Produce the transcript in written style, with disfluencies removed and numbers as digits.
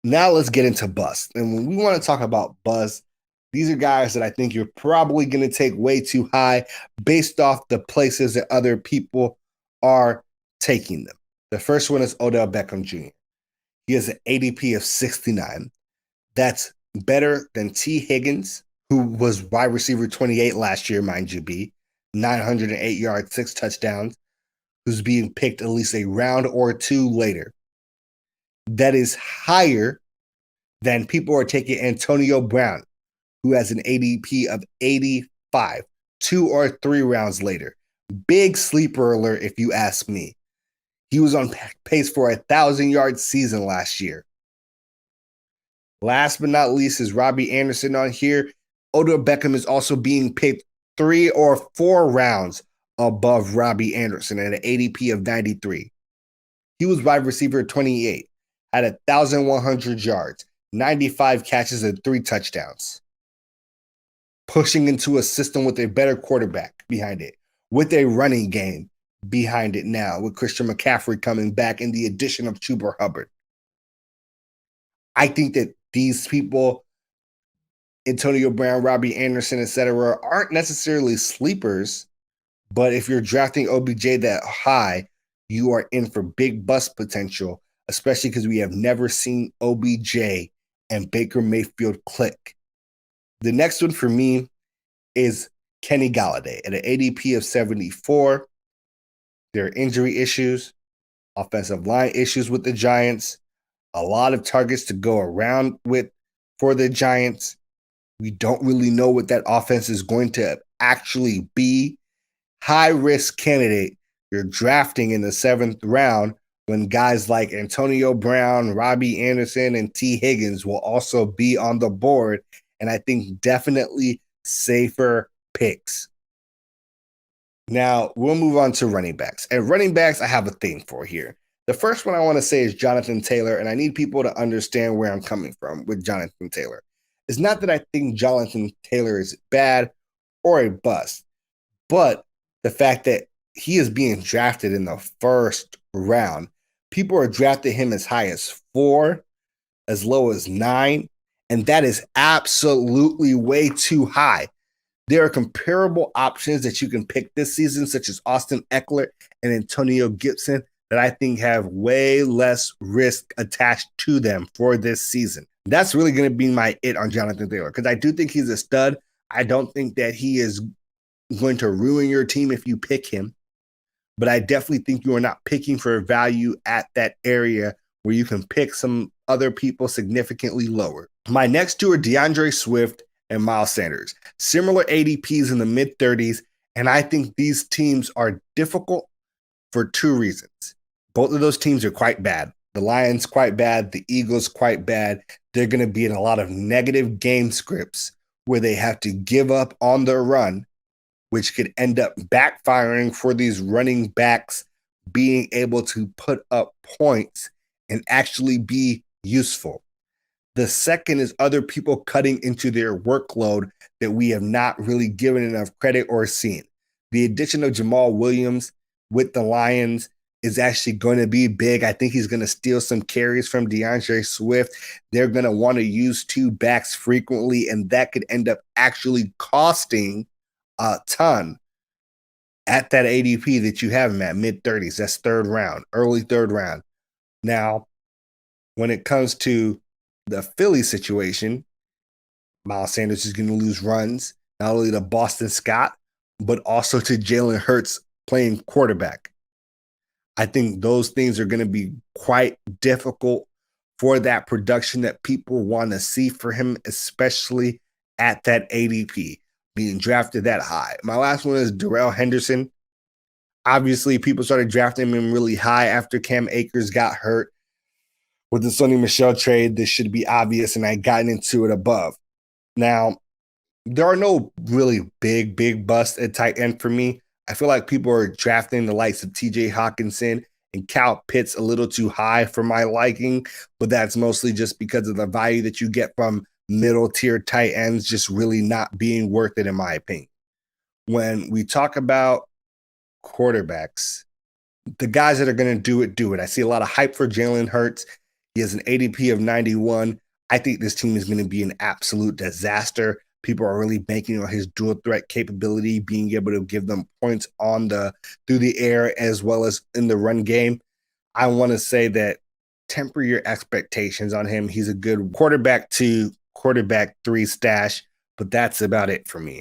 Now let's get into bust. And when we want to talk about bust, these are guys that I think you're probably going to take way too high based off the places that other people are taking them. The first one is Odell Beckham Jr. He has an ADP of 69. That's better than T. Higgins, who was wide receiver 28 last year, mind you, 908 yards, 6 touchdowns, who's being picked at least a round or two later. That is higher than people are taking Antonio Brown, who has an ADP of 85, 2 or 3 rounds later. Big sleeper alert, if you ask me. He was on pace for 1,000-yard season last year. Last but not least is Robby Anderson on here. Odell Beckham is also being picked 3 or 4 rounds above Robby Anderson at an ADP of 93. He was wide receiver 28, had 1,100 yards, 95 catches, and 3 touchdowns. Pushing into a system with a better quarterback behind it, with a running game behind it now, with Christian McCaffrey coming back and the addition of Chuba Hubbard. I think that these people, Antonio Brown, Robby Anderson, etc., aren't necessarily sleepers, but if you're drafting OBJ that high, you are in for big bust potential, especially because we have never seen OBJ and Baker Mayfield click. The next one for me is Kenny Golladay at an ADP of 74. There are injury issues, offensive line issues with the Giants, a lot of targets to go around with for the Giants. We don't really know what that offense is going to actually be. High risk candidate you're drafting in the 7th round when guys like Antonio Brown, Robby Anderson, and T. Higgins will also be on the board. And I think definitely safer picks. Now, we'll move on to running backs. And running backs, I have a thing for here. The first one I want to say is Jonathan Taylor, and I need people to understand where I'm coming from with Jonathan Taylor. It's not that I think Jonathan Taylor is bad or a bust, but the fact that he is being drafted in the 1st round, people are drafting him as high as 4, as low as 9, and that is absolutely way too high. There are comparable options that you can pick this season, such as Austin Eckler and Antonio Gibson, that I think have way less risk attached to them for this season. That's really going to be my it on Jonathan Taylor, because I do think he's a stud. I don't think that he is going to ruin your team if you pick him, but I definitely think you are not picking for value at that area where you can pick some other people significantly lower. My next two are DeAndre Swift and Miles Sanders. Similar ADPs in the mid-30s, and I think these teams are difficult for 2 reasons. Both of those teams are quite bad. The Lions quite bad, the Eagles quite bad. They're going to be in a lot of negative game scripts where they have to give up on their run, which could end up backfiring for these running backs being able to put up points and actually be useful. The second is other people cutting into their workload that we have not really given enough credit or seen. The addition of Jamal Williams with the Lions is actually going to be big. I think he's going to steal some carries from DeAndre Swift. They're going to want to use 2 backs frequently, and that could end up actually costing a ton at that ADP that you have him at mid-30s. That's 3rd round, early 3rd round. Now, when it comes to the Philly situation, Miles Sanders is going to lose runs, not only to Boston Scott, but also to Jalen Hurts playing quarterback. I think those things are going to be quite difficult for that production that people want to see for him, especially at that ADP, being drafted that high. My last one is Darrell Henderson. Obviously, people started drafting him really high after Cam Akers got hurt. With the Sonny Michel trade, this should be obvious, and I gotten into it above. Now, there are no really big busts at tight end for me. I feel like people are drafting the likes of TJ Hawkinson and Cal Pitts a little too high for my liking, but that's mostly just because of the value that you get from middle tier tight ends just really not being worth it, in my opinion. When we talk about quarterbacks, the guys that are going to do it, do it. I see a lot of hype for Jalen Hurts. He has an ADP of 91. I think this team is going to be an absolute disaster. People are really banking on his dual threat capability, being able to give them points through the air as well as in the run game. I want to say that temper your expectations on him. He's a good quarterback 2, quarterback 3 stash, but that's about it for me.